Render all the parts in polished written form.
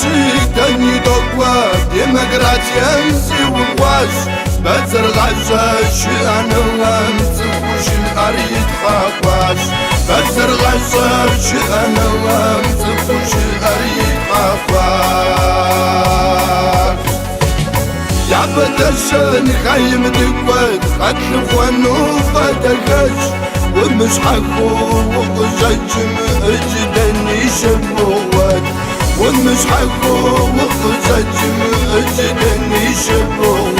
شيتني ضوى ديمقرات يمسي والواش بزر غزة شأن وامسوش الأريد خاقواش بزر غزة شأن وامسوش الأريد خاقواش يا بدشن خايم دقوت قتل خوانو فتكش ومش حكو وقزجم اجدني شبوت ومش حكو وقزجم اجدني شبوت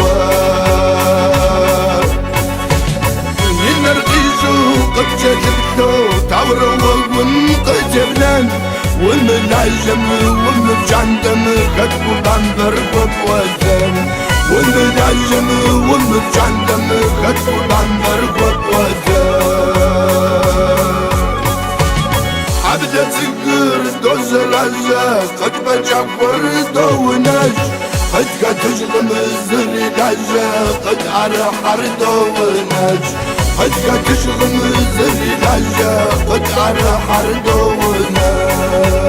ينرقيزو قد جذبتو تعورو ونقجبلن والملاجم والمجندم كتبو بامبر وبوزن والملاجم والمجندم كتبو بامبر وبوزن عبدة سكر دوز العزة قد بجعفر دوناش قد كتجلم الزري العزة قد عرحر دوناش قد كتجلم الزري العزة قد عرحر دوناش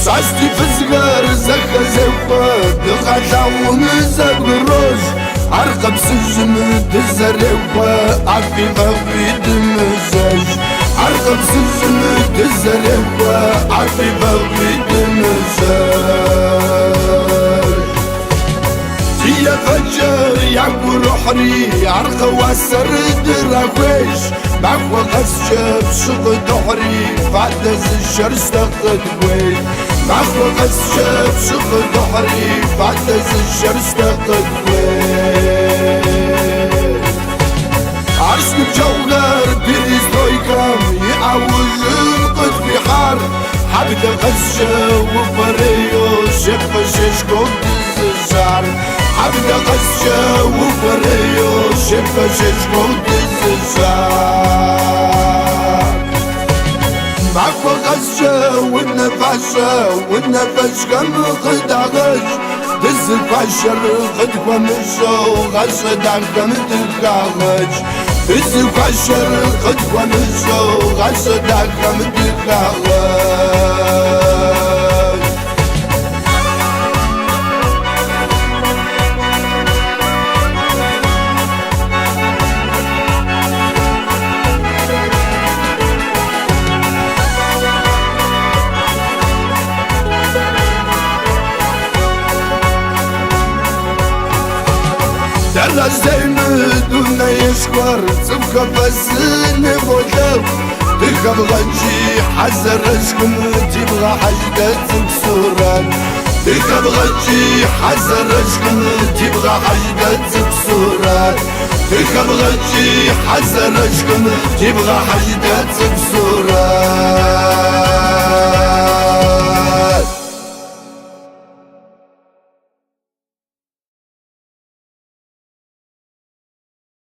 عشتي في صغار زكا زفات دخلة ومزاق بالروج عرقب سجن تزرقوا عفيفة ويد مزاج عرقب سجن تزرقوا عفيفة ويد مزاج يا فجر يعقو روحري عرقة واسر دراكويش معقوة غسشب شغل دحري فعدز الشرس تاخد ويش معقوة غسشب شغل دحري فعدز الشرس تاخد ويش عرش بجوغر بيريز دويكم يعوج القد بحار حبت غسشب وفريو شف ششكو الزجار حبت غسشب وفريو شف ششكو الزجار معقوة غسشة والنفاشة والنفش كم خداغش دز الفاشر خدكوا مشو غسة دعكم تخاغش دز الفاشر خدكوا مشو غسة دعكم تخاغش دلا زينب دونا يشكر صفقة بس نبولو تخب غنجي حزر رشكم تبغى حجدة تكسوران تخب غنجي حزر رشكم تبغى حجدة تكسوران تخب غنجي حزر رشكم تبغى حجدة تكسوران